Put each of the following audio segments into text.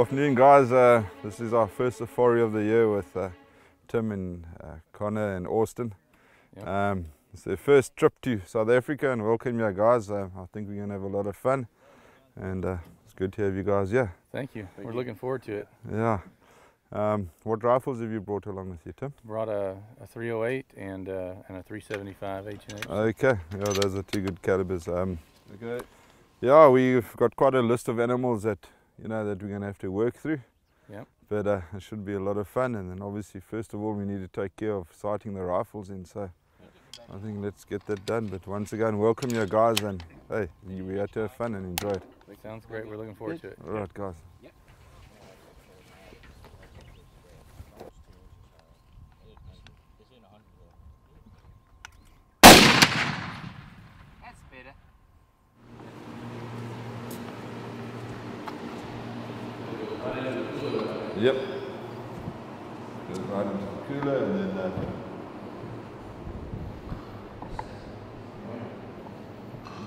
Afternoon guys, this is our first safari of the year with Tim and Connor and Austin. Yep. It's their first trip to South Africa, and welcome you guys. I think we're going to have a lot of fun, and it's good to have you guys here. Thank you. We're looking forward to it. Yeah. What rifles have you brought along with you, Tim? Brought a 308 and a 375 H&H. Okay, yeah, those are two good calibers. Okay. Yeah, we've got quite a list of animals that that we're going to have to work through. Yep. But it should be a lot of fun, and then obviously first of all we need to take care of sighting the rifles in, so I think let's get that done. But once again, welcome you guys, and hey, we had to have fun and enjoy it. Sounds great, we're looking forward to it. Alright guys. Yep. That's better. Yep. Goes right into the cooler, and then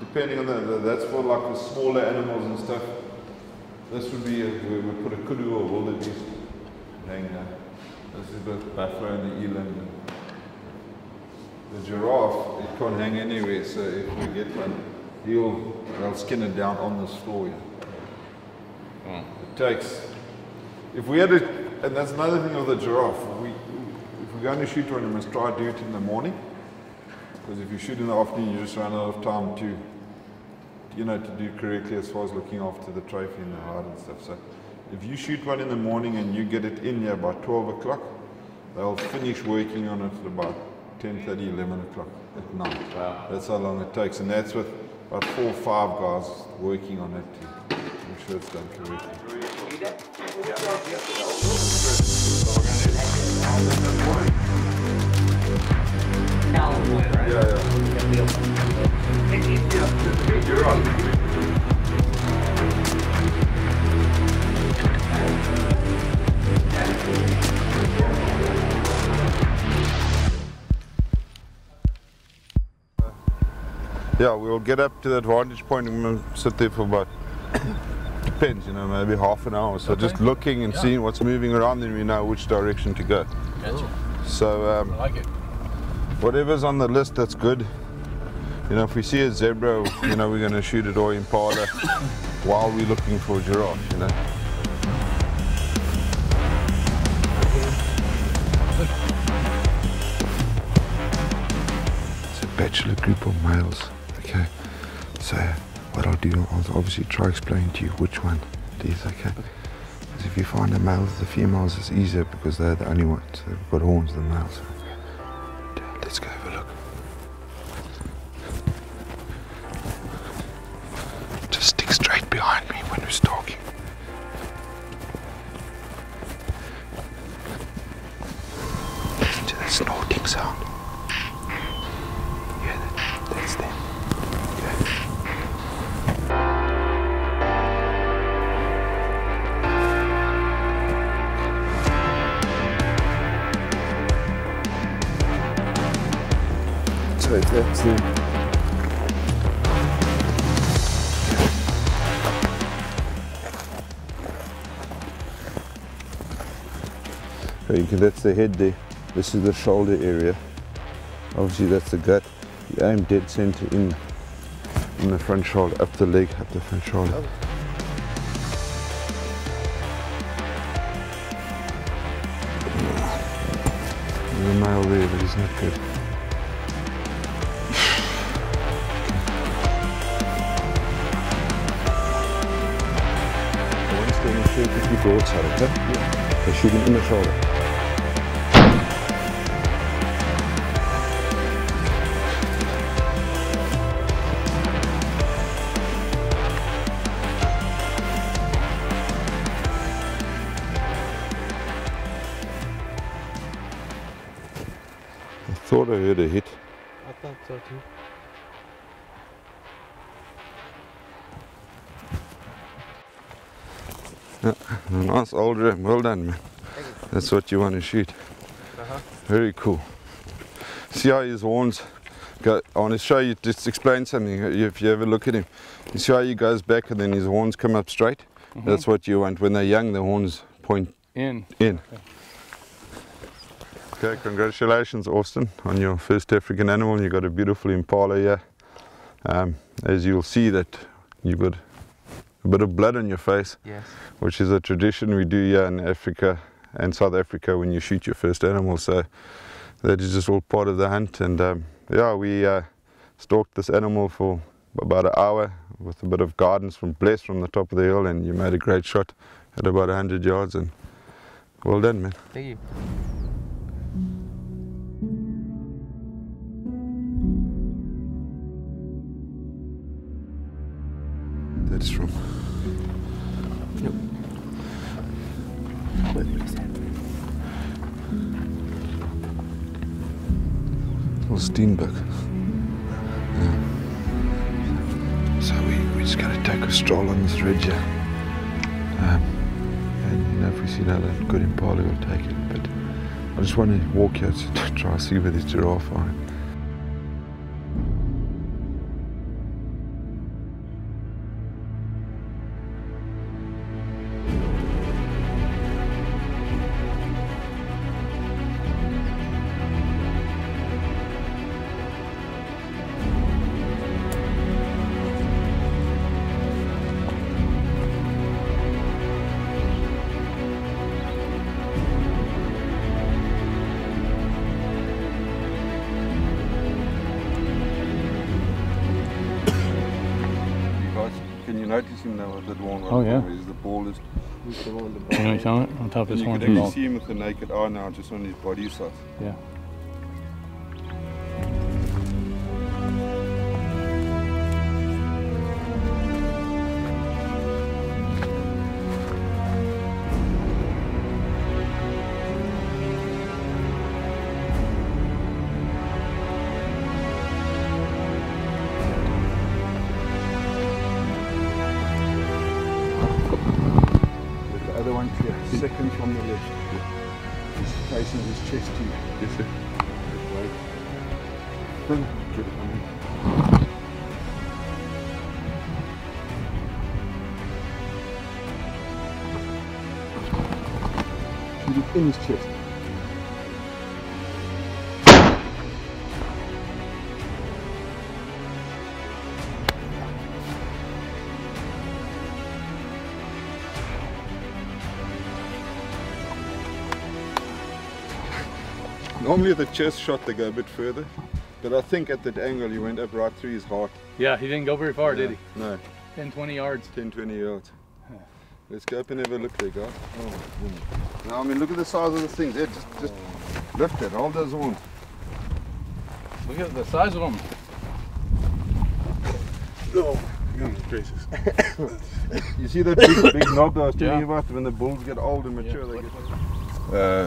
depending on that's for like the smaller animals and stuff. This would be we would put a kudu or wildebeest hang there. This is the buffalo and the eland. The giraffe, it can't hang anywhere, so if we get one, they'll skin it down on this floor here. It takes, if we had it, and that's another thing of the giraffe, if we're going to shoot one, we must try to do it in the morning, because if you shoot in the afternoon, you just run out of time to do correctly as far as looking after the trophy and the hide and stuff. So if you shoot one in the morning and you get it in here by 12 o'clock, they'll finish working on it at about 10:30, 11 o'clock at night. Wow. That's how long it takes, and that's with about 4 or 5 guys working on it to make sure it's done correctly. Yeah, we'll get up to that vantage point and we'll sit there for about, depends, maybe half an hour. So just looking and seeing what's moving around, then we know which direction to go. Gotcha. So I like it. Whatever's on the list, that's good. If we see a zebra, we're going to shoot it, or impala while we're looking for a giraffe, It's a bachelor group of males. Okay, so what I'll do, I'll obviously try explaining to you which one it is, okay? Because if you find the males, the females is easier because they're the only ones. They've got horns, the males. Let's go have a look. Just stick straight behind me when we're stalking. Listen to that snorting sound. Yeah, that's them. So if that's them. That's the head there. This is the shoulder area. Obviously that's the gut. You aim dead center in the front shoulder, up the leg, up the front shoulder. There's a male there, but he's not good. One's going to shoot if you broadside, okay? Yeah. They're shooting in the shoulder. I thought I heard a hit. I thought so too. Yeah, nice old ram, well done, man. That's what you want to shoot. Very cool. See how his horns go. I want to show you, just explain something. If you ever look at him, you see how he goes back and then his horns come up straight. That's what you want. When they're young, the horns point In. in. Okay, congratulations, Austin, on your first African animal. You got a beautiful impala here. As you'll see that you've got a bit of blood on your face, Yes. which is a tradition we do here in Africa and South Africa when you shoot your first animal. So that is just all part of the hunt. And yeah, we stalked this animal for about an hour with a bit of guidance from Bliss from the top of the hill, and you made a great shot at about 100 yards, and well done, man. Thank you. That's from Nope. What is that? little Steenbok. So we just gotta take a stroll on this ridge here. And you know, if we see another good impala, we'll take it. But I just want to walk here to try to see where this giraffe are. Can you notice him now? That one right Oh, yeah. there is the baldest. You know he's on it? On top of And his you horns. can actually see him with the naked eye now, just on his body size. Yeah. The other one clear, second from the left. He's facing his chest to you. Yes, sir. Right. Get it on him. Shoot it in his chest. Normally the chest shot they go a bit further, but I think at that angle he went up right through his heart. Yeah, he didn't go very far, did he? No, 10, 20 yards. 10, 20 yards. Let's go up and have a look there, guys. Now, I mean, look at the size of this thing. There, just lift it, hold those horns. Look at the size of them. Oh, goodness gracious. You see that big knob that I was telling you about? When the bulls get old and mature, they get...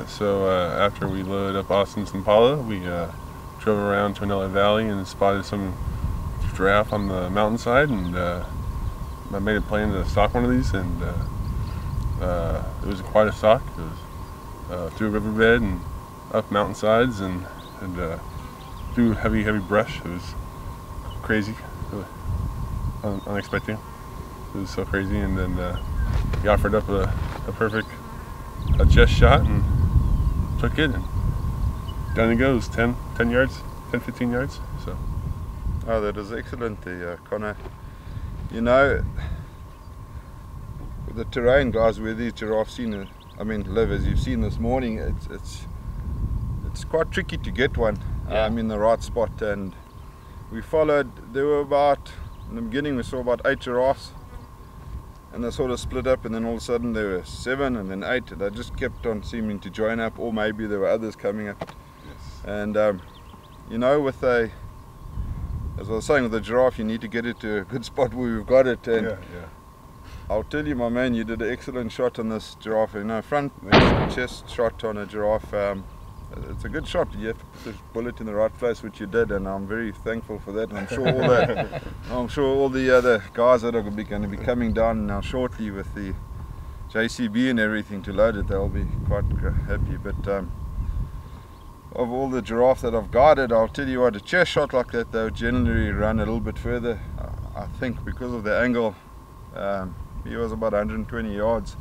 So after we loaded up Austin's Impala, we drove around to another valley and spotted some giraffe on the mountainside, and I made a plan to stalk one of these, and it was quite a stalk. It was through a riverbed and up mountainsides and through heavy brush. It was crazy, unexpected. It was so crazy, and then he offered up a perfect chest shot and took it, and down it goes, 10 yards, 10, 15 yards. So. Oh, that is excellent there, Connor. You know, the terrain, guys, where these giraffes live, as you've seen this morning, it's quite tricky to get one in the right spot. And we followed, in the beginning we saw about 8 giraffes, and they sort of split up, and then all of a sudden there were 7 and then 8. They just kept on seeming to join up, or maybe there were others coming up. Yes. And you know, as I was saying, with the giraffe, you need to get it to a good spot where we've got it. And Yeah. I'll tell you, my man, you did an excellent shot on this giraffe. You know, front chest shot on a giraffe. It's a good shot. You have to put this bullet in the right place, which you did, and I'm very thankful for that. And I'm sure all the other guys that are going to be coming down now shortly with the JCB and everything to load it, they'll be quite happy. But of all the giraffes that I've guided, I'll tell you what, a chest shot like that, they'll generally run a little bit further. I think because of the angle, he was about 120 yards,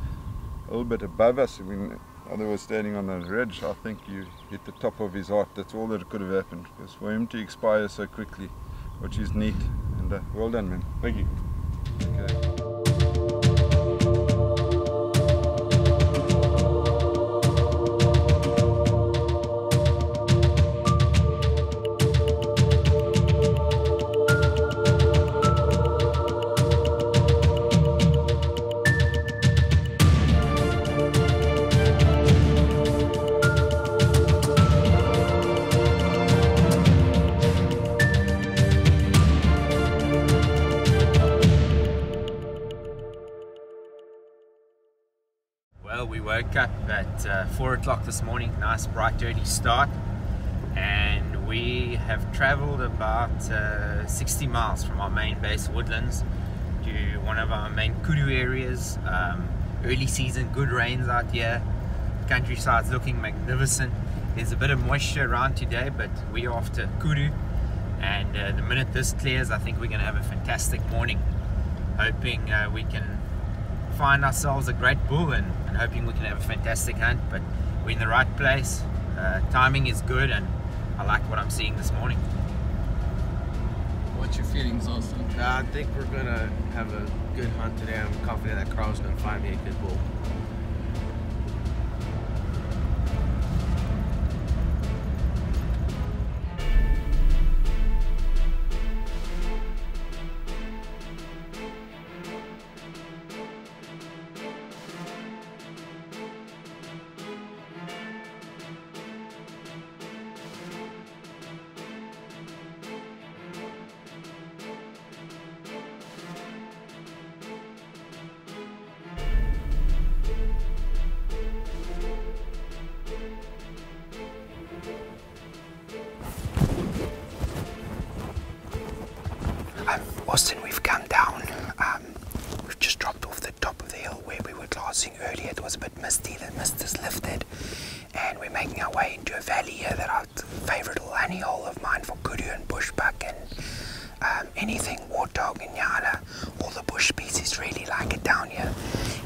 a little bit above us. I mean, otherwise standing on the ridge, I think you hit the top of his heart. That's all that could have happened, because for him to expire so quickly, which is neat, and well done, man. Thank you. Okay. Well, we woke up at 4 o'clock this morning, nice bright early start, and we have traveled about 60 miles from our main base Woodlands to one of our main Kudu areas. Early season, good rains out here, countryside's looking magnificent. There's a bit of moisture around today, but we're off to Kudu, and the minute this clears, I think we're going to have a fantastic morning, hoping we can find ourselves a great bull and hoping we can have a fantastic hunt. But we're in the right place, timing is good, and I like what I'm seeing this morning. What's your feelings, Austin? I think we're gonna have a good hunt today. I'm confident that Carl's gonna find me a good bull. Austin, we've come down. We've just dropped off the top of the hill where we were glassing earlier. It was a bit misty, the mist has lifted, and we're making our way into a valley here that our favourite little honey hole of mine for kudu and bushbuck and anything warthog and nyala. All the bush species really like it down here.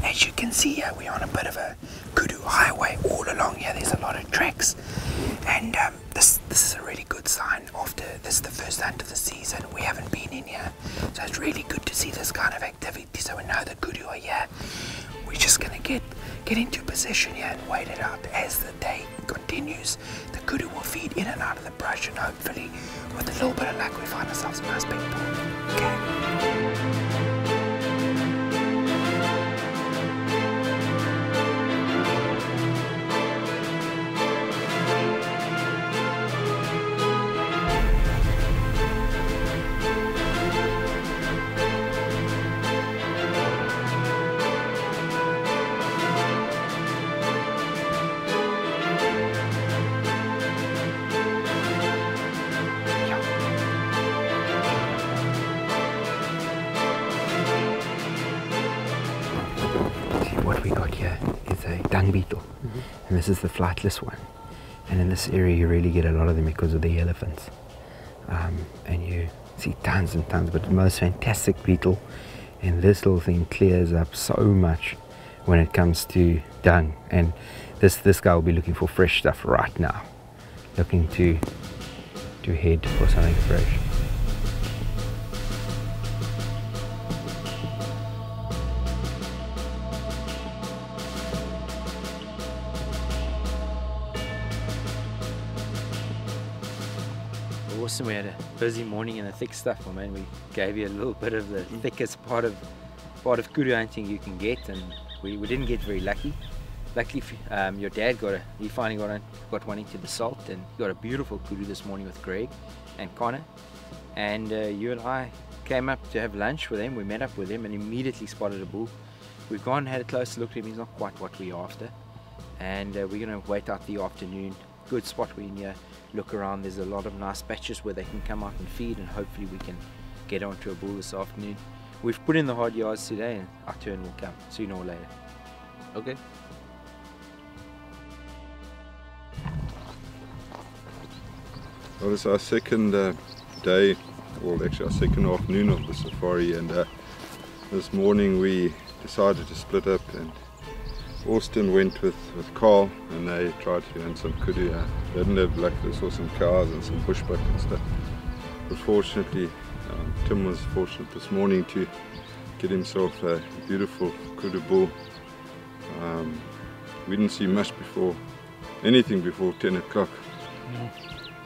As you can see here, we're on a bit of a kudu highway all along here. There's a lot of tracks, and this is a really good sign. After this is the first hunt of the season, we haven't been in here, so it's really good to see this kind of activity, so we know the kudu are here. We're just going to get into position here and wait it out. As the day continues, the kudu will feed in and out of the brush, and hopefully with a little bit of luck we find ourselves a nice big bull. Okay. What we got here is a dung beetle, and this is the flightless one, and in this area you really get a lot of them because of the elephants, and you see tons and tons, but the most fantastic beetle, and this little thing clears up so much when it comes to dung, and this guy will be looking for fresh stuff right now, looking to head for something fresh. Awesome, we had a busy morning and a thick stuff. I mean, we gave you a little bit of the thickest part of kudu hunting you can get, and we didn't get very lucky. Luckily, your dad he finally got one into the salt, and got a beautiful kudu this morning with Greg and Connor. And you and I came up to have lunch with him. We met up with him and immediately spotted a bull. We've gone and had a close look at him. He's not quite what we're after, and we're going to wait out the afternoon. Good spot we're in here. Look around, there's a lot of nice patches where they can come out and feed, and hopefully we can get onto a bull this afternoon. We've put in the hard yards today, and our turn will come sooner or later. Okay. Well, it's our second day, well actually our second afternoon of the safari, and this morning we decided to split up, and Austin went with Carl, and they tried to hunt some kudu. They didn't have luck. They saw some cows and some bushbuck and stuff. But fortunately, Tim was fortunate this morning to get himself a beautiful kudu bull. We didn't see much anything before 10 o'clock.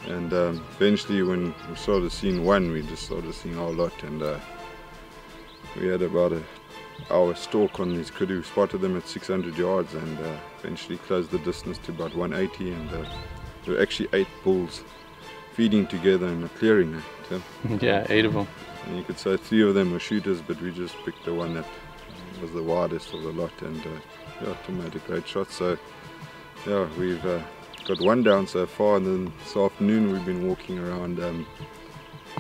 And eventually when we started seeing one, we just started seeing a whole lot, and we had about an hour stalk on these kudu. We spotted them at 600 yards and eventually closed the distance to about 180, and there were actually 8 bulls feeding together in a clearing. Yeah, 8 of them. And you could say 3 of them were shooters, but we just picked the one that was the widest of the lot, and yeah, Tim made a great shot. So yeah, we've got one down so far, and then this afternoon we've been walking around,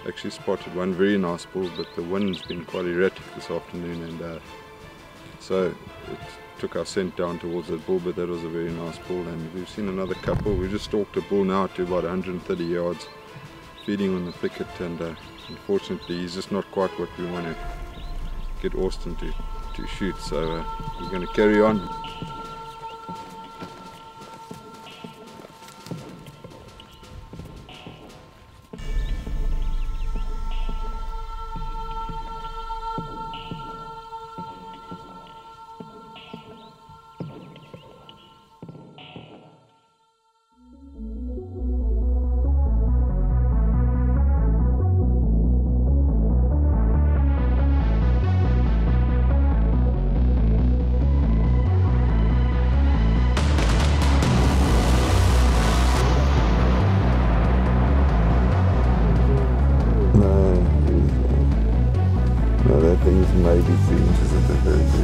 actually spotted one very nice bull, but the wind's been quite erratic this afternoon, and so it took our scent down towards that bull, but that was a very nice bull. And we've seen another couple. We just stalked a bull now to about 130 yards feeding on the thicket, and unfortunately he's just not quite what we want to get Austin to shoot, so we're going to carry on. That thing's maybe 3 inches at the very least.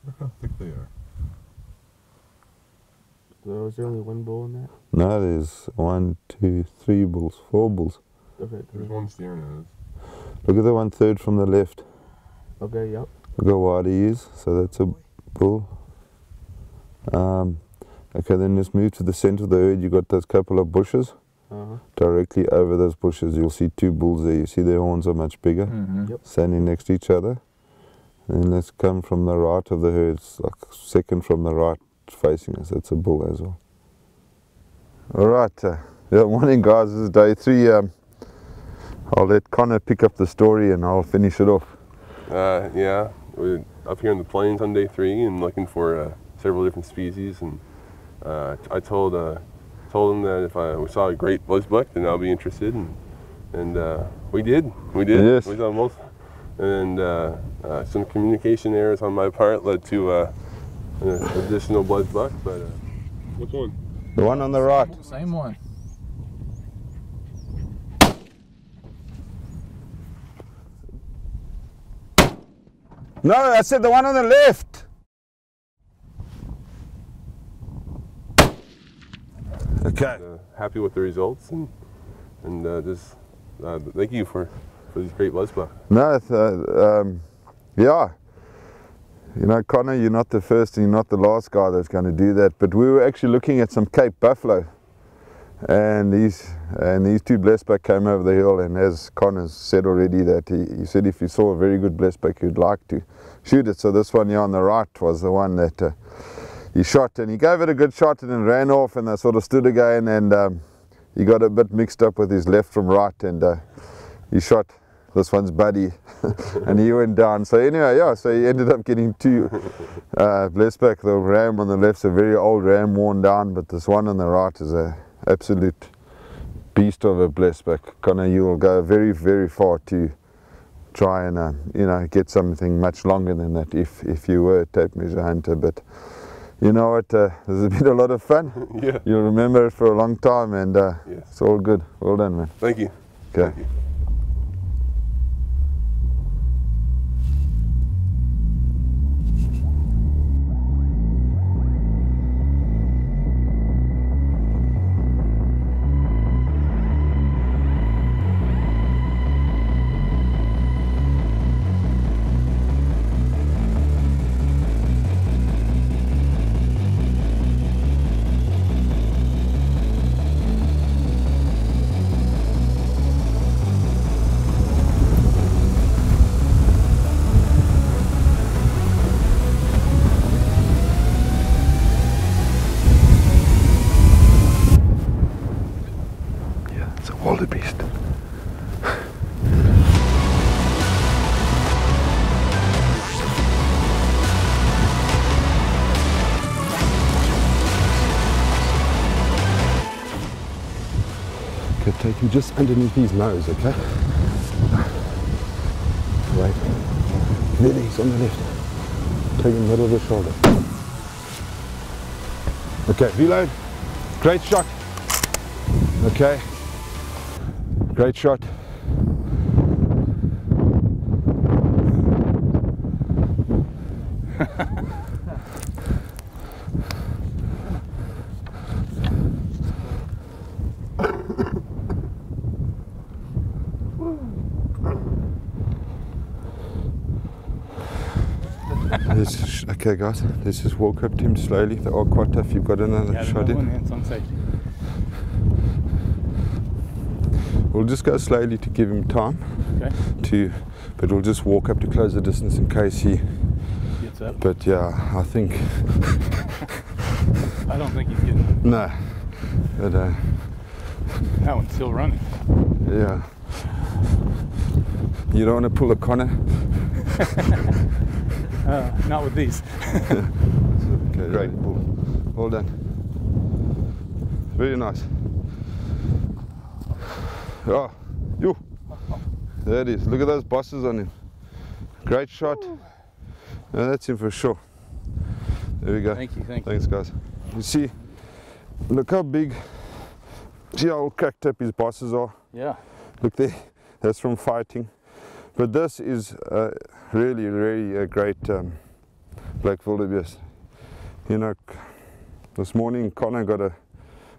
Look how thick they are. So is there only one bull in that? No, there's 1, 2, 3 bulls, 4 bulls. Okay. There's one steering nose. Look at the 1/3 from the left. Okay, yep. Look how wide he is, so that's a bull. Okay, then let's move to the center of the herd. You've got those couple of bushes. Directly over those bushes you'll see 2 bulls there. You see their horns are much bigger, Yep. standing next to each other. And then let's come from the right of the herd, it's like second from the right facing us. That's a bull as well. Alright, yeah, morning guys, this is day 3. I'll let Connor pick up the story and I'll finish it off. Yeah, we're up here in the plains on day 3 and looking for several different species, and I told him that if we saw a great buzzbuck, then I'll be interested, and we did. Yes. We saw both, and some communication errors on my part led to an additional buzzbuck. But which one? The one on the right. Same one. No, I said the one on the left. Okay. Happy with the results, and just thank you for these great buzzbuck. No, yeah. You know, Connor, you're not the first and you're not the last guy that's going to do that. But we were actually looking at some Cape buffalo, and these 2 blessback came over the hill. And as Connor said already, that he said if he saw a very good blessback, he'd like to shoot it. So this one here on the right was the one that he shot, and he gave it a good shot and then ran off, and they sort of stood again, and he got a bit mixed up with his left from right, and he shot this one's buddy and he went down. So anyway, yeah, so he ended up getting 2 blessback. The ram on the left's a very old ram, worn down, but this one on the right is a absolute beast of a blessback. Connor, you will go very, very far to try and you know, get something much longer than that if you were a tape measure hunter. But you know what, this has been a lot of fun. Yeah. You'll remember it for a long time, and yes. It's all good. Well done, man. Thank you. Okay. Thank you. wildebeest. Okay, take him just underneath his nose, okay? Right. There he's on the left. Take him middle of the shoulder. Okay, reload. Great shot. Okay. Great shot. Okay guys, let's just walk up to him slowly. They are quite tough. You've got another shot in. It's on safety. We'll just go slowly to give him time. Okay. But we'll just walk up to close the distance in case he gets up. But yeah, I think I don't think he's getting up. No. But that one's still running. Yeah. You don't want to pull a Connor? Not with these. Okay, great pull. Well done. Very nice. Oh, you. There it is. Look at those bosses on him. Great shot. Yeah, that's him for sure. There we go. Thank you. Thanks, guys. You see, look how big, see how cracked up his bosses are? Yeah. Look there. That's from fighting. But this is really a great black wildebeest. You know, this morning Connor got a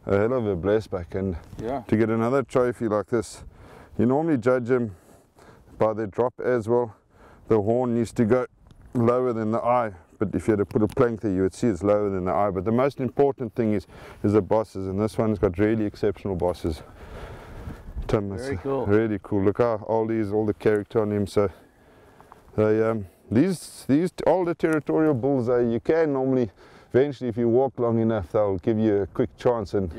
hell of a bless back, and to get another trophy like this, you normally judge them by their drop as well. The horn needs to go lower than the eye, but if you had to put a plank there, you would see it's lower than the eye. But the most important thing is the bosses, and this one's got really exceptional bosses. Very cool. Really cool. Look how old he is, all the character on him. So they, these older territorial bulls, you can normally, eventually if you walk long enough, they'll give you a quick chance, and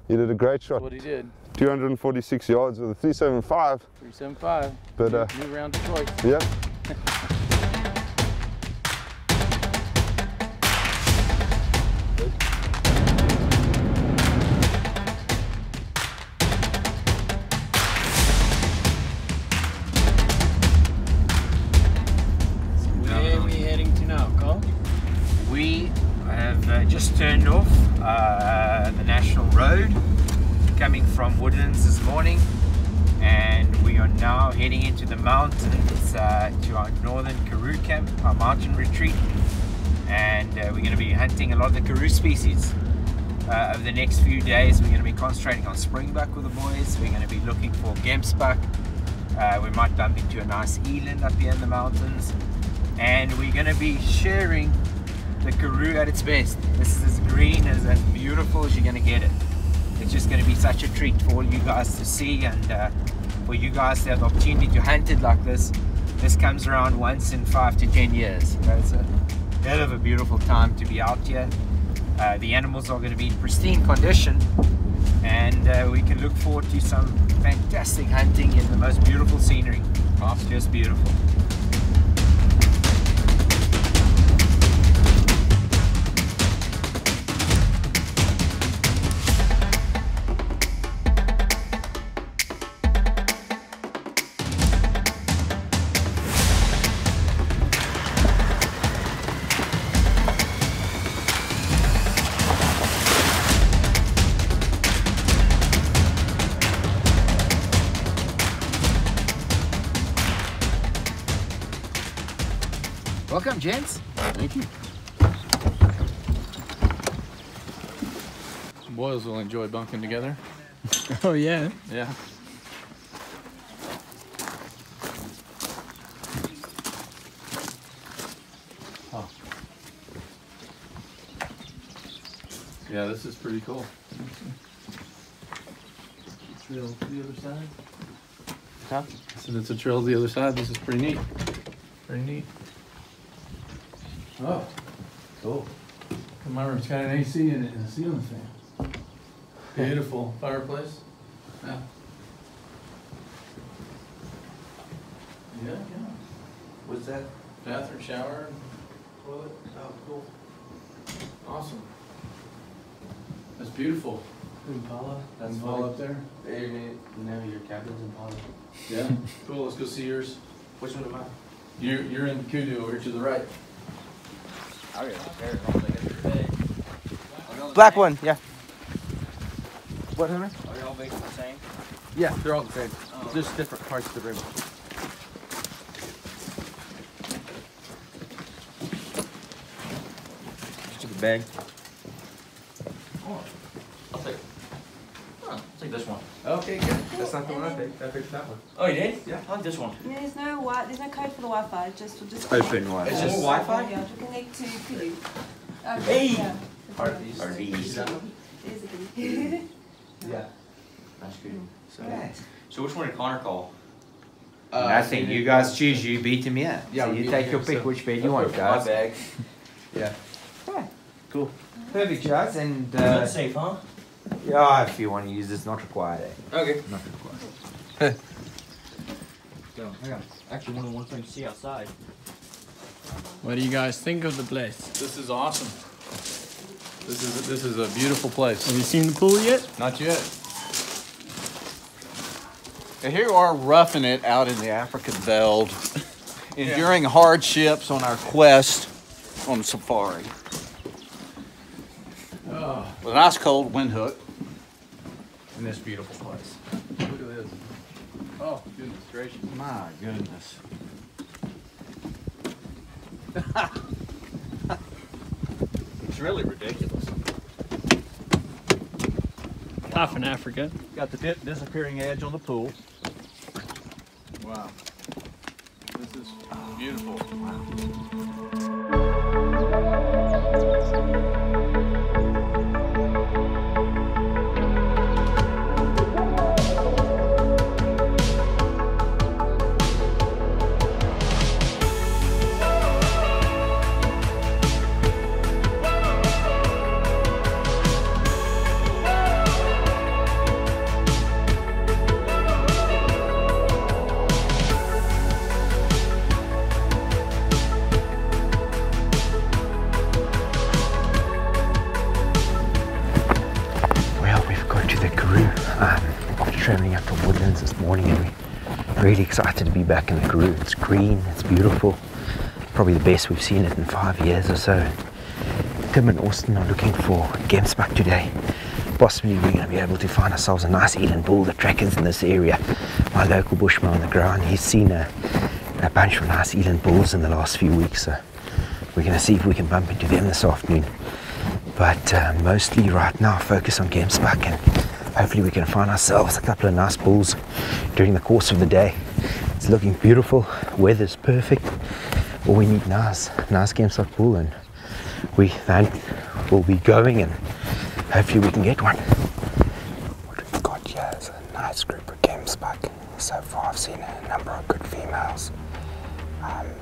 he did a great shot. That's what he did. 246 yards with a 375. 375. But new round of choice. Yeah. Just turned off the national road coming from Woodlands this morning, and we are now heading into the mountains to our northern Kudu camp, our mountain retreat, and we're going to be hunting a lot of the Kudu species. Over the next few days we're going to be concentrating on springbuck with the boys. We're going to be looking for gemsbuck. We might bump into a nice eland up here in the mountains, and we're going to be sharing the Kudu at its best. This is as green, as beautiful as you're going to get it. It's just going to be such a treat for all you guys to see, and for you guys to have the opportunity to hunt it like this. This comes around once in 5 to 10 years. It's a hell of a beautiful time to be out here. The animals are going to be in pristine condition, and we can look forward to some fantastic hunting in the most beautiful scenery. It's just beautiful. Welcome, gents. Thank you. Boys will enjoy bunking together. Oh yeah. Yeah. Oh. Yeah, this is pretty cool. Trail to the other side. Huh? So it's a trail to the other side. This is pretty neat. Pretty neat. Oh, cool. My room's got an AC in it and a ceiling fan. Beautiful fireplace. Yeah. Yeah. What's that? Bathroom, shower, toilet. Oh, cool. Awesome. That's beautiful. Impala. That's Impala up there. There, you know your cabin's Impala. Yeah. Cool. Let's go see yours. Which one am I? You're in Kudu over here to the right. Black one, yeah. What, Henry? Are they all basically the same? Yeah, they're all the same. Just different parts of the rim. Just took a bag. I'll take this one. Okay, good. That's not the one I picked. I picked that one. Oh, you did? Yeah. I like this one. Yeah, there's no code for the Wi-Fi. Just Open Wi-Fi. It's just Wi-Fi? Yeah, to connect to Kudu. Hey! Yeah. Are these? There's a Kudu. Yeah. That's good. So, So which one did Connor call? Nothing. You guys choose. You beat him, yeah. Yeah, So we you beat take him, your pick so which bed I'll you want, put it in my guys. bag. Yeah. Yeah. Cool. Perfect, guys. And That's safe, huh? yeah, if you want to use, it's not required. Okay. Not required. So, I got actually one thing to see outside. What do you guys think of the place? This is awesome. This is a beautiful place. Have you seen the pool yet? Not yet. And here we are roughing it out in the African veld, enduring hardships on our quest on safari. With a nice cold wind hook in this beautiful place. Look at this. Oh, goodness gracious. My goodness. It's really ridiculous. Tough in Africa. Got the disappearing edge on the pool. Wow. This is beautiful. Well, we've got to the Kudu after traveling up to Woodlands this morning, and we're really excited to be back in the Kudu. It's green, it's beautiful, probably the best we've seen it in 5 years or so. Tim and Austin are looking for game spot today. Possibly we're going to be able to find ourselves a nice eland bull. The trackers in this area, my local bushman on the ground, he's seen a bunch of nice eland bulls in the last few weeks, so we're going to see if we can bump into them this afternoon. But mostly right now focus on game spot, and hopefully we can find ourselves a couple of nice bulls during the course of the day. It's looking beautiful, weather's perfect. All we need now is a nice game spot bull, and we then will be going, and hopefully we can get one. What we've got here is a nice group of game spot. So far I've seen a number of good females.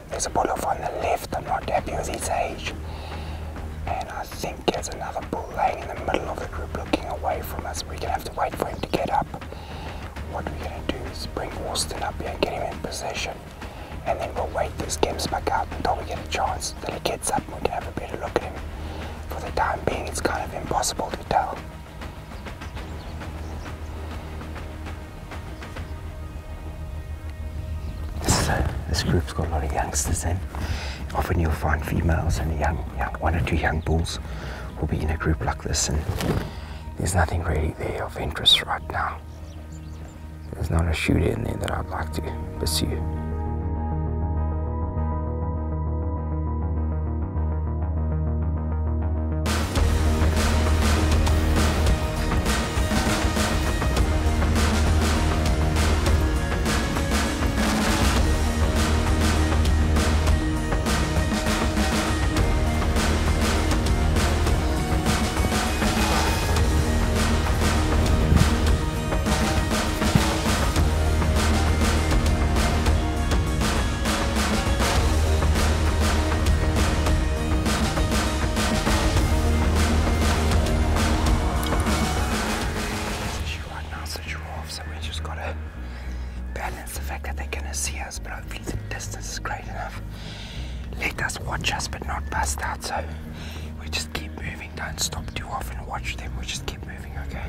There's a bull off on the left. I'm not happy with his age. And I think there's another bull laying in the middle of the group looking away from us. We're going to have to wait for him to get up. What we're going to do is bring Austin up here and get him in position. And then we'll wait this game's back out until we get a chance. Till he gets up and we can have a better look at him. For the time being, it's kind of impossible to tell. This group's got a lot of youngsters in. Often you'll find females and one or two young bulls will be in a group like this, and there's nothing really there of interest right now. There's not a shooter in there that I'd like to pursue. watch them. We just keep moving, okay?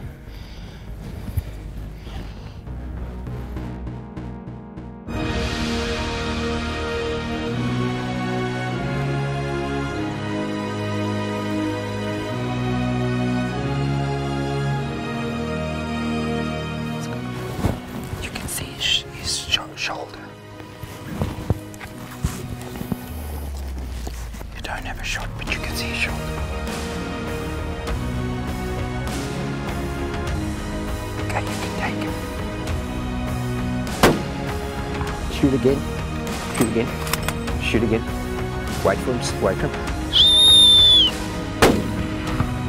You can see his shoulder. You don't have a shot, but you can see his shoulder. Okay, you can take him. Shoot again. Shoot again. Shoot again. Wait for him. Wait for him.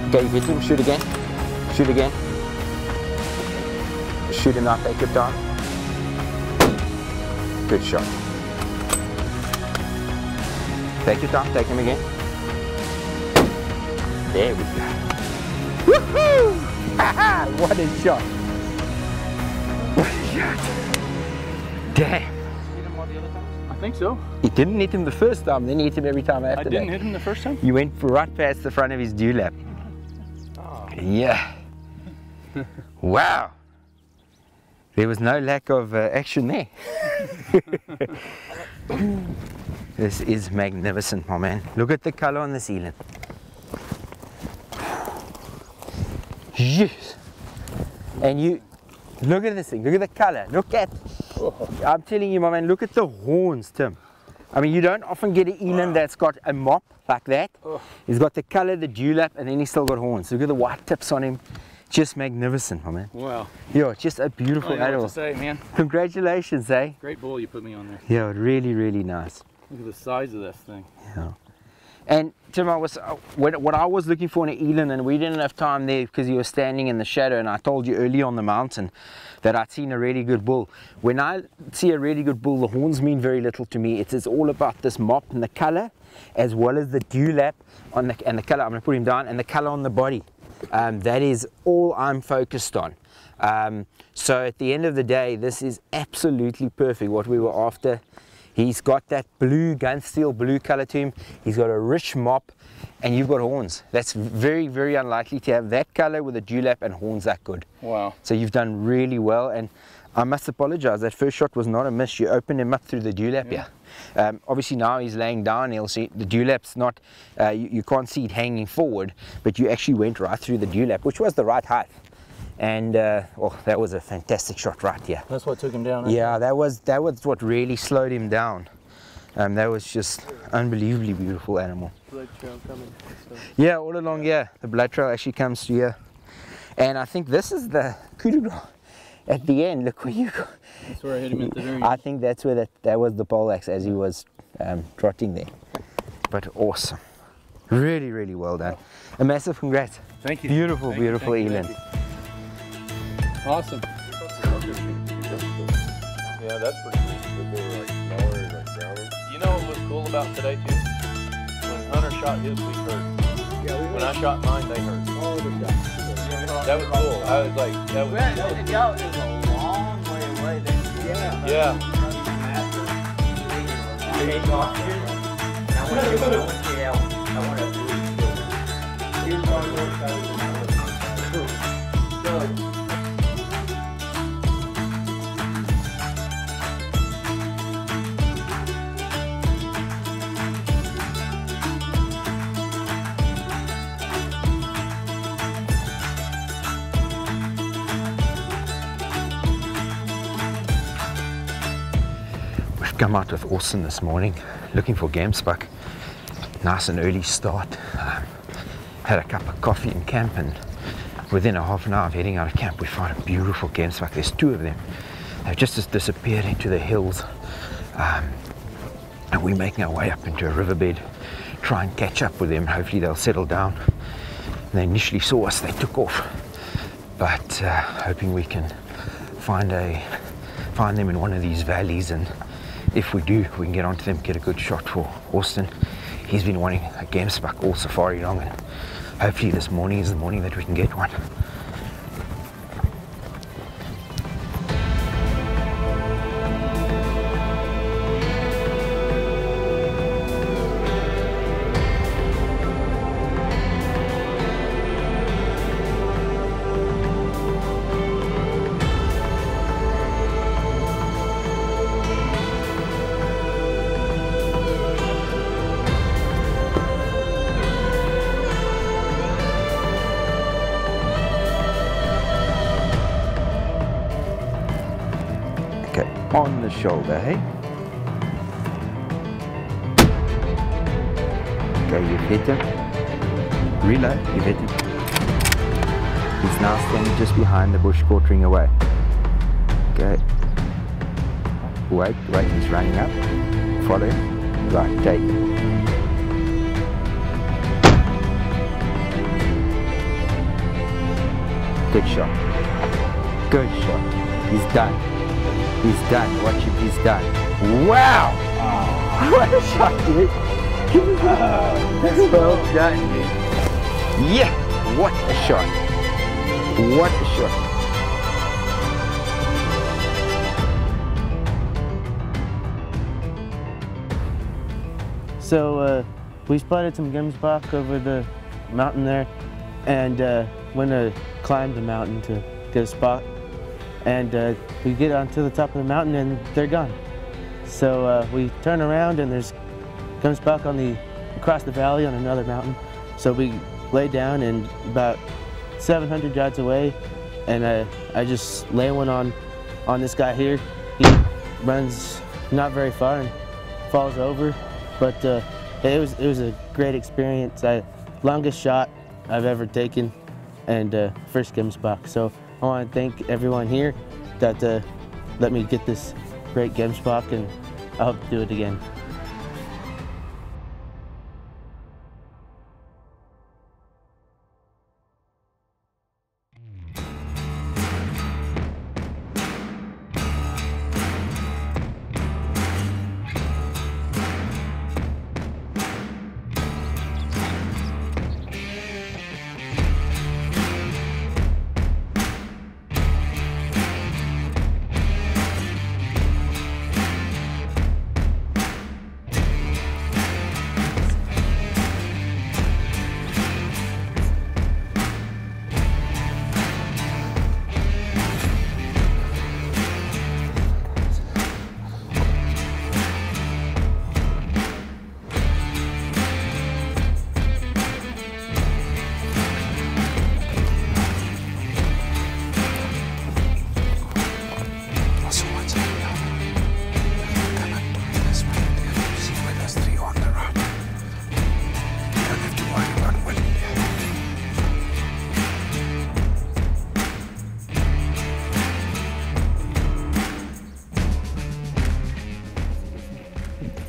Okay, hit him. Shoot again. Shoot again. Shoot him out. Take your time. Good shot. Take your time. Take him again. There we go. Woohoo! Aha! What a shot! What a shot! Damn! I think so. You didn't hit him the first time, then you hit him every time after I that. didn't hit him the first time? You went right past the front of his dewlap. Oh. Yeah. Wow. There was no lack of action there. This is magnificent, my man. Look at the color on the ceiling. Yes. And you look at this thing, look at the color, look at, I'm telling you, my man, look at the horns, Tim. I mean, you don't often get an eland that's got a mop like that. He's got the color, the dewlap, and then he's still got horns. Look at the white tips on him. Just magnificent, my man. Wow. Yeah, just a beautiful I don't know animal. what to say, man. Congratulations, eh? Great bull you put me on there. Yeah, really, really nice. Look at the size of this thing. Yeah. And Tim, what I was looking for in an eland, and we didn't have time there because you were standing in the shadow, and I told you early on the mountain that I'd seen a really good bull. When I see a really good bull, the horns mean very little to me. It's all about this mop and the color, as well as the dewlap on the, and the color. I'm going to put him down, and the color on the body. That is all I'm focused on. So at the end of the day, this is absolutely perfect what we were after. He's got that blue, gun steel blue color to him. He's got a rich mop, and you've got horns. That's very, very unlikely to have that color with a dewlap and horns that good. Wow. So you've done really well, and I must apologize. That first shot was not a miss. You opened him up through the dewlap here. Obviously now he's laying down. He'll see the dewlap's not, you can't see it hanging forward, but you actually went right through the dewlap, which was the right height. And oh, that was a fantastic shot right here. That's what took him down. Yeah, that was what really slowed him down. That was just unbelievably beautiful animal. Blood trail coming. So. Yeah, all along here, the blood trail actually comes to here. And I think this is the Kudu at the end. Look where you go. That's where I hit him at the very end. I think that's where that was the poleaxe as he was trotting there. But awesome. Really, really well done. A massive congrats. Thank you. Beautiful, Thank beautiful you, eland. Awesome. Yeah, that's pretty cool. They were like smaller and like browner. You know what was cool about today too? When Hunter shot his, we heard. When I shot mine, they heard. That was cool. I was like, that was It was a long way away then. yeah. We've come out with Austin this morning looking for game spuck. Nice and early start. Had a cup of coffee in camp, and within a half an hour of heading out of camp we found a beautiful game spuck. There's two of them. They've just disappeared into the hills, and we're making our way up into a riverbed, try and catch up with them. Hopefully they'll settle down. They initially saw us, they took off, but hoping we can find them in one of these valleys, and if we do, we can get onto them, get a good shot for Austin. He's been wanting a game spuck all safari long, and hopefully this morning is the morning that we can get one. on the shoulder, hey? Okay, you've hit him. Reload, you've hit him. He's now standing just behind the bush, quartering away. Okay. Wait, he's running up. Follow him. Right, take him. Good shot. Good shot. He's done. He's done. Watch him, he's done. Wow! Oh. What a shot, dude. Well done, dude. Yeah! What a shot. What a shot. So we spotted some gemsbok over the mountain there, and went to climb the mountain to get a spot. And we get onto the top of the mountain and they're gone. So we turn around and there's gemsbok across the valley on another mountain. So we lay down and about 700 yards away, and I just lay one on this guy here. He runs not very far and falls over, but it was a great experience. Longest shot I've ever taken, and first gemsbok. So I want to thank everyone here that let me get this great gemsbok, and I hope to do it again.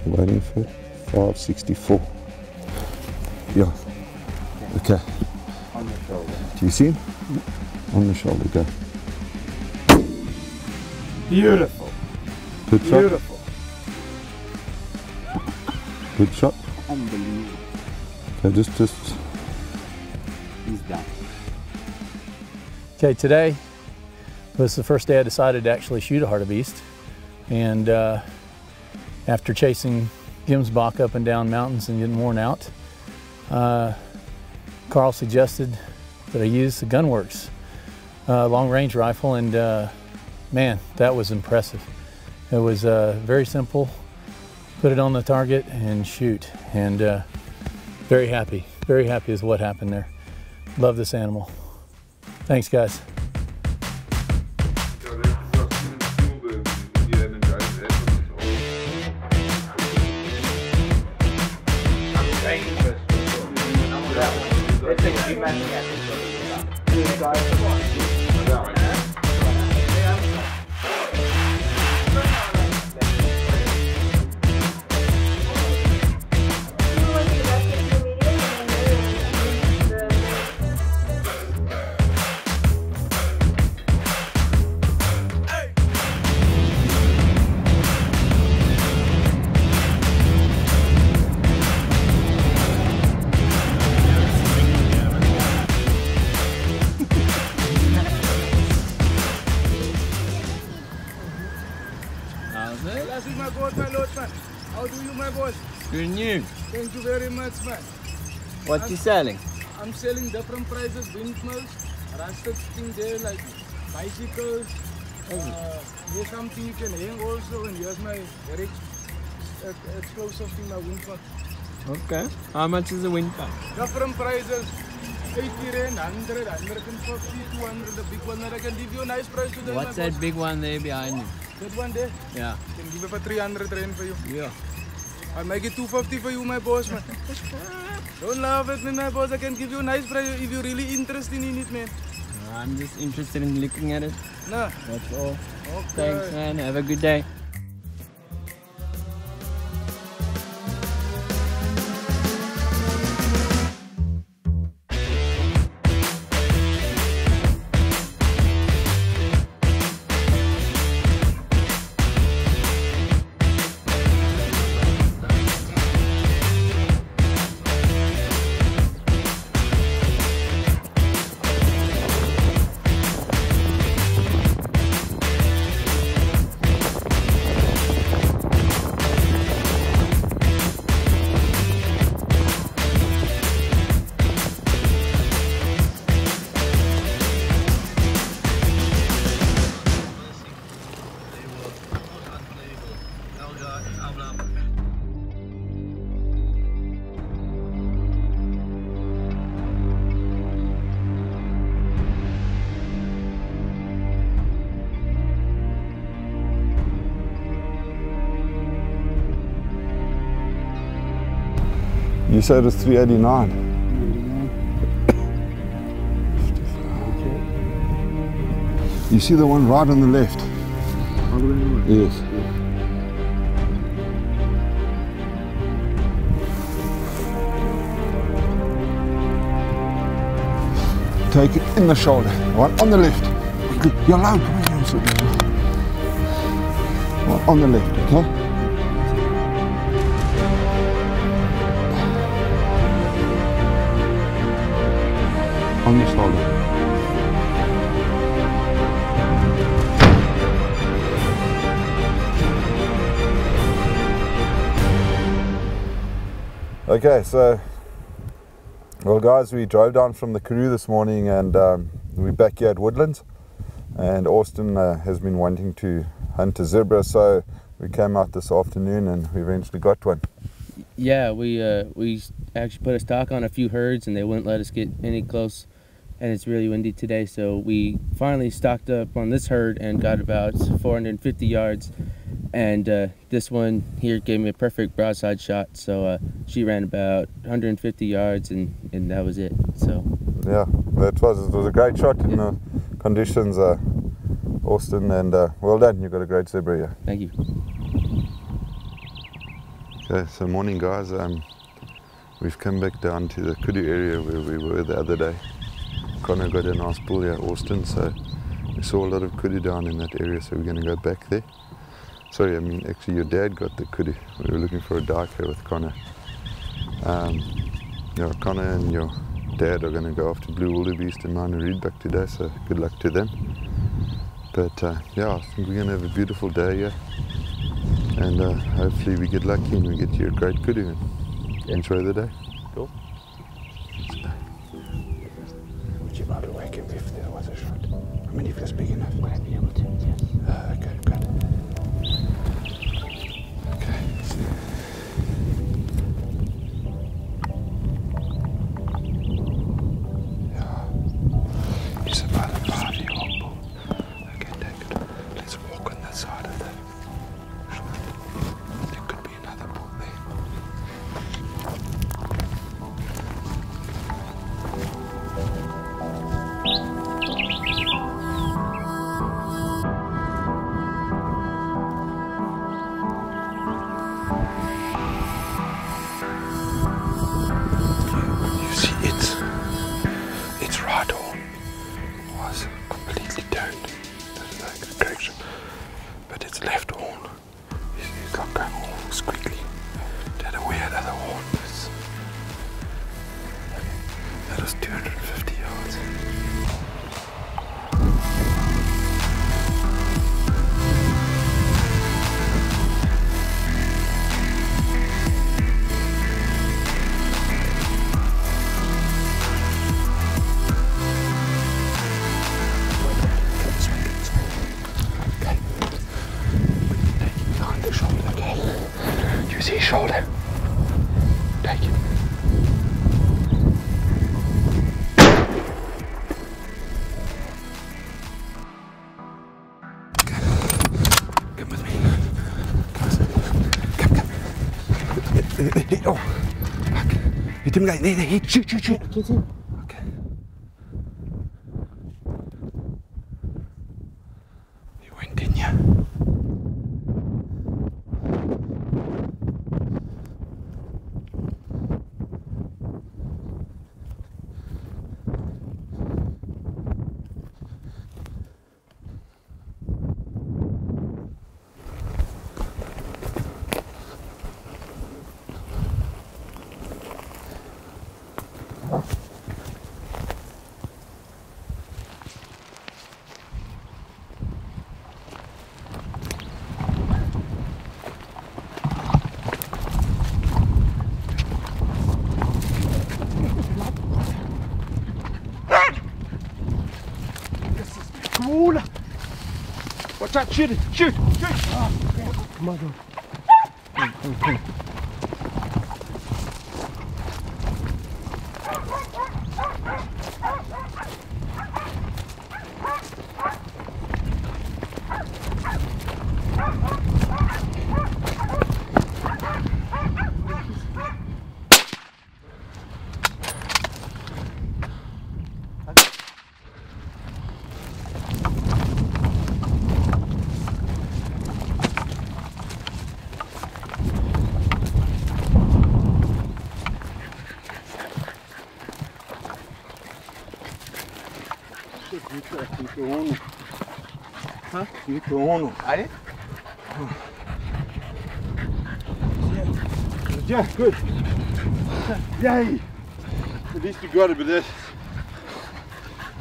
Waiting for 564. Yeah. Okay. On the shoulder. Do you see him? On the shoulder, go. Beautiful. Good shot. Beautiful. Good shot. Unbelievable. Okay, just. He's done. Okay, today was the first day I decided to actually shoot a hartebeest, and after chasing gemsbok up and down mountains and getting worn out, Carl suggested that I use the Gunworks long-range rifle, and man, that was impressive. It was very simple. Put it on the target and shoot, and very happy is what happened there. Love this animal. Thanks, guys. How do you, my boss? Good news. Thank you very much, man. What you selling? I'm selling different prices, windmills, rusted things there like bicycles. Here's something you can hang also, and here's my very explosive thing, my windmill. Okay. How much is the windmill? Different prices. 80 rand, 100, 150, 200, the big one that I can give you a nice price today. What's that big one there behind you? That one there? Yeah. Can give it for 300 rand for you. Yeah. I'll make it 250 for you, my boss, man. Don't laugh at me, my boss. I can give you a nice price if you're really interested in it, man. I'm just interested in looking at it. No. That's all. Okay. Thanks, man. Have a good day. You said it's 389. You see the one right on the left? Yes. Take it in the shoulder, one on the left. You're low, come on. One on the left, okay? On the shoulder. Okay, so, well guys, we drove down from the Kudu this morning and we're back here at Woodlands, and Austin has been wanting to hunt a zebra, so we came out this afternoon and we eventually got one. Yeah, we actually put a stock on a few herds and they wouldn't let us get any close, and it's really windy today, so we finally stocked up on this herd and got about 450 yards, and this one here gave me a perfect broadside shot, so she ran about 150 yards and that was it. So yeah, it was a great shot in the conditions, Austin, and well done, you got a great zebra here. Thank you. Okay, so morning guys, we've come back down to the Kudu area where we were the other day. Connor got a nice bull here, Austin, so we saw a lot of Kudu down in that area, so we're going to go back there. Sorry, I mean actually your dad got the Kudu. We were looking for a dark here with Connor. Yeah, Connor and your dad are going to go after blue wildebeest and minor reedbuck today, so good luck to them. But yeah, I think we're going to have a beautiful day here, and hopefully we get lucky and we get you a great Kudu and enjoy the day. Cool. Would you mind wake him if there was a shot? I mean, if it's big enough. Would I be able to? Yes. Okay, good. Okay. Yeah. He's about a 5-year-old bull. Okay, take it. Let's walk on that side of the shot. There could be another bull there. You see, its right horn was completely turned. That's like a correction. But its left horn is like going all squiggly. It had a weird other horn. That was 250 yards. Okay. Taking behind the shoulder, okay? Oh, hit him, guys. Hit, shoot. Okay. He went in here. Watch out, shoot it, shoot! Oh, come on, come. Huh? Allez. Yeah, good. Yay! At least you got it, but that.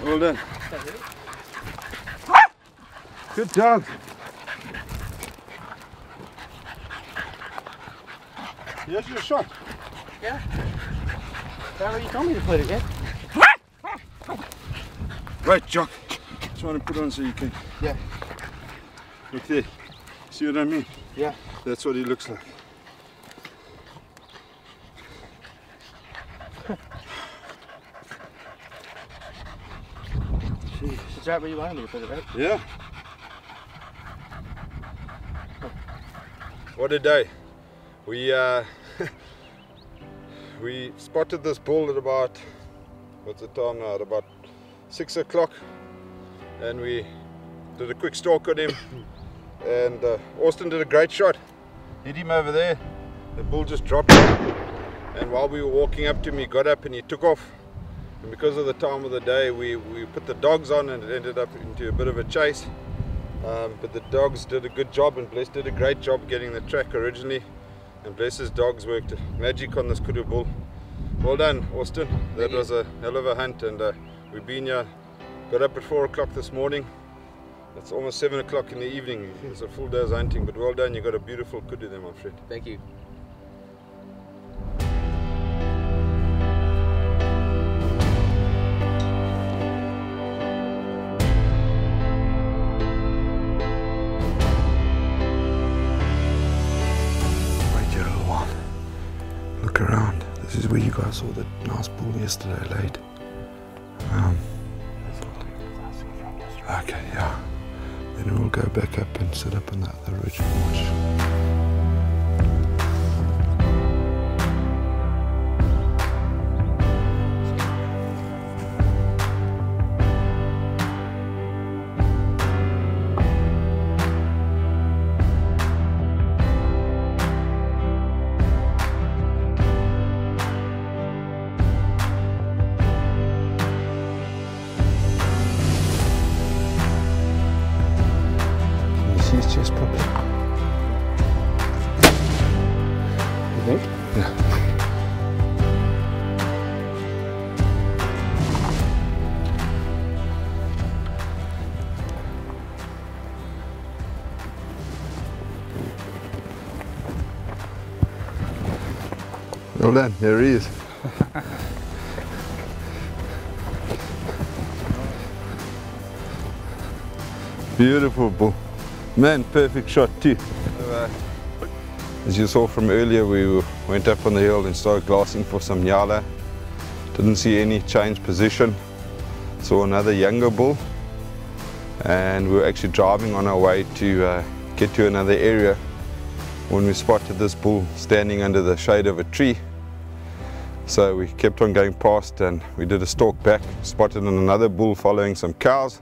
Well done. Good dog. Here's your shot. Yeah. That's where you told me to put it, yeah? Right, Jock. Trying to put on so you can. Yeah. Look there. See what I mean? Yeah. That's what he looks like. It's right where you wanted me to put it, right? Yeah. What a day. We spotted this bull at about, what's the time now? At about 6 o'clock, and we did a quick stalk on him, and Austin did a great shot. Hit him over there. The bull just dropped him, and while we were walking up to him, he got up and he took off. And because of the time of the day, we put the dogs on, and it ended up into a bit of a chase. But the dogs did a good job, and Bless did a great job getting the track originally. And Bless's dogs worked magic on this Kudu bull. Well done, Austin. That was a hell of a hunt, and we've been here, got up at 4 o'clock this morning. It's almost 7 o'clock in the evening. It's a full day's hunting, but well done. You got a beautiful Kudu there, my friend. Thank you. Look around. This is where you guys saw the nice bull yesterday laid. Okay, yeah. Then we'll go back up and sit up on that other ridge and watch. His chest properly. You think? Yeah. Well done, there he is. Beautiful bull. Man, perfect shot too. As you saw from earlier, we went up on the hill and started glassing for some nyala. Didn't see any change position. Saw another younger bull, and we were actually driving on our way to get to another area, when we spotted this bull standing under the shade of a tree. So we kept on going past and we did a stalk back, spotted another bull following some cows.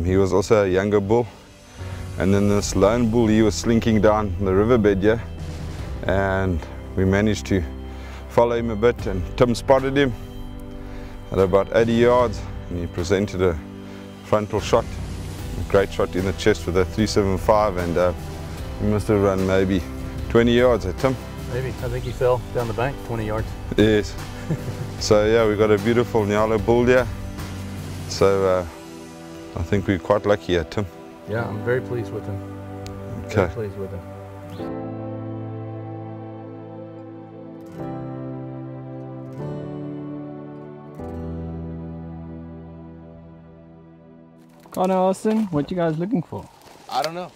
He was also a younger bull. And then this lone bull, he was slinking down the riverbed here. And we managed to follow him a bit, and Tim spotted him at about 80 yards and he presented a frontal shot, a great shot in the chest with a 375, and he must have run maybe 20 yards at Tim. Maybe. I think he fell down the bank 20 yards. Yes. So yeah, we got a beautiful Nyala bull here. So I think we're quite lucky at Tim. Yeah, I'm very pleased with him. Okay. Very pleased with him. Connor, Austin, what you guys looking for? I don't know.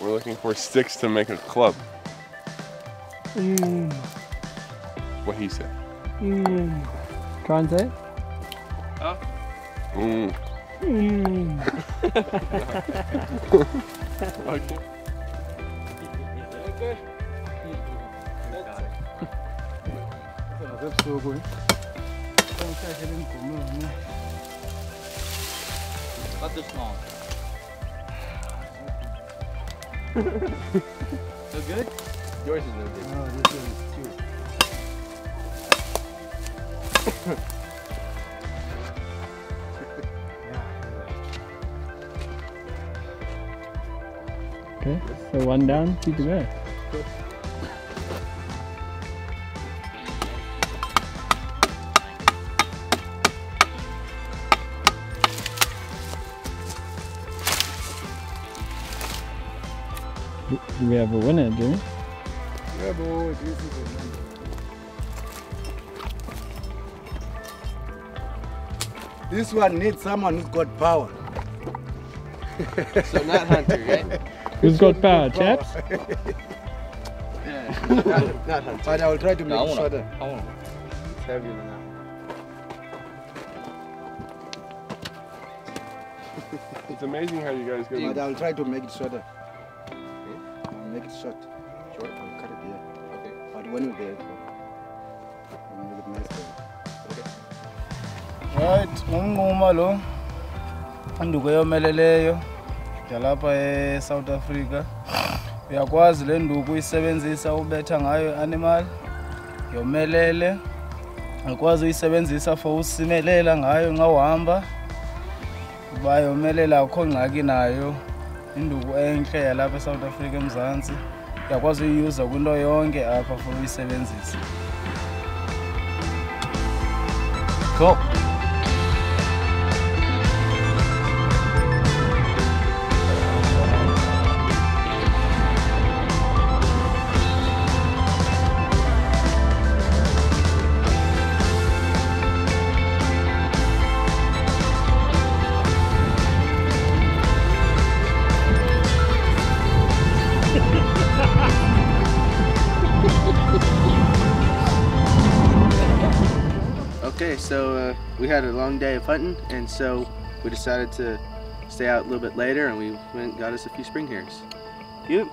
We're looking for sticks to make a club. What he said. Try and say it. Huh? Okay. Not this long. So good? Yours is no good. No, this one is cute. Okay, so one down, two to go. Do we have a winner, Jimmy? Yeah, boy, this is a number. This one needs someone who's got power. So not Hunter, right? Who's got power, chaps? Yeah. Not Hunter. But I will try to make it shorter. I want It's heavier than that. It's amazing how you guys go. But I will try to make it shorter. I'll make it short. Short? I'll cut it here. Okay. But when you're there, I'll make it nice for you. Okay. Right, ngumnquma lo. Anduku eyomeleleyo yalapha eSouth Africa. Uyakwazi le nduku uyisebenzisa ubetha ngayo animal. Yomelele. Uyakwazi uyisebenzisa for usimelela ngayo nxa uhamba. Kuba yomelela akho ngxaki nayo. Induku enhle yalapha eSouth Africa eMzansi. Uyakwazi uyuza kwinto yonke apha for uyisebenzisa. Cool. Okay, so we had a long day of hunting, and so we decided to stay out a little bit later, and we went and got us a few spring hares. Cute.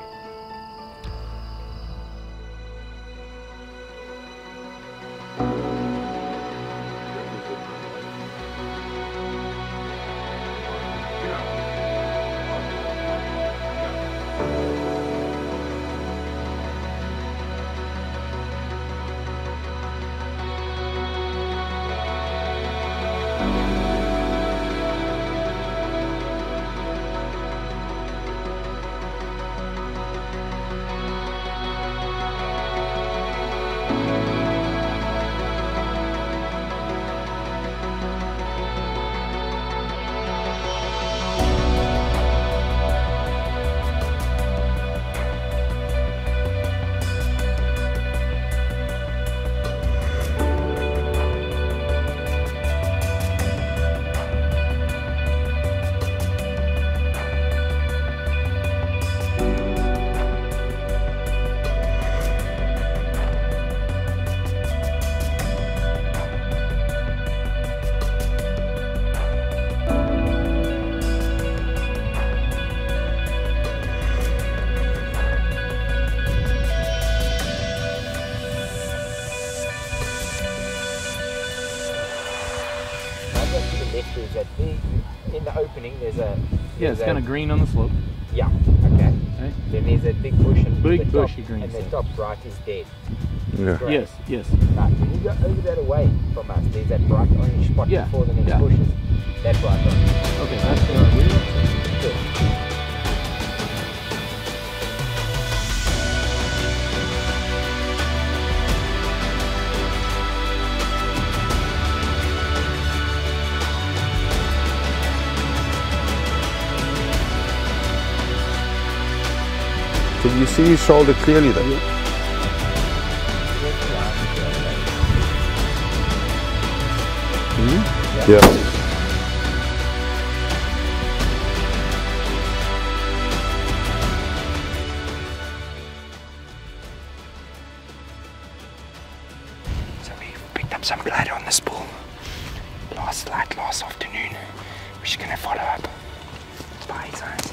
that big, in the opening there's a... Yeah, it's kind of green on the slope. Yeah, okay. Right. Then there's that big bush and Big the bushy top, green and the stuff. top right is dead. Yeah. Great. Yes, yes. Right, when you go over that away from us, there's that bright orange spot Yeah, before the next yeah. bushes. That bright orange. Okay, that's where we are. Good. Can you see his shoulder clearly though? Yeah. So we picked up some blood on this bull last afternoon. We're just gonna follow up by his eyes.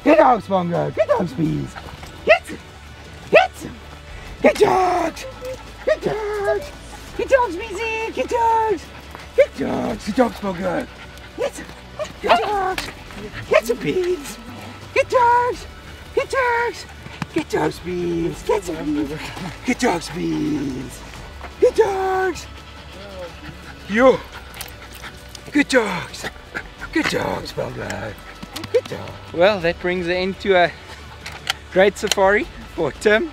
Good dogs, Bongo. Good dogs, bees. Get dogs. Good dogs. Good dogs, Beezy. Good dogs. Good dogs. Good dogs, Bongo. Good dogs. Get some beans. Good dogs. Good dogs. Good dogs, beans. Get some beans. Good dogs, beans. Good dogs. Yo. Good dogs. Good dogs, Bongo. Good dog. Well, that brings an end to a great safari for Tim,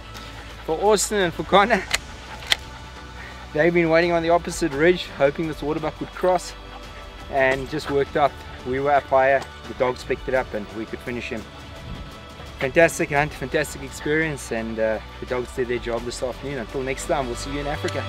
for Austin and for Connor. They've been waiting on the opposite ridge, hoping this waterbuck would cross, and just worked out. We were up higher, the dogs picked it up and we could finish him. Fantastic hunt, fantastic experience, and the dogs did their job this afternoon. Until next time, we'll see you in Africa.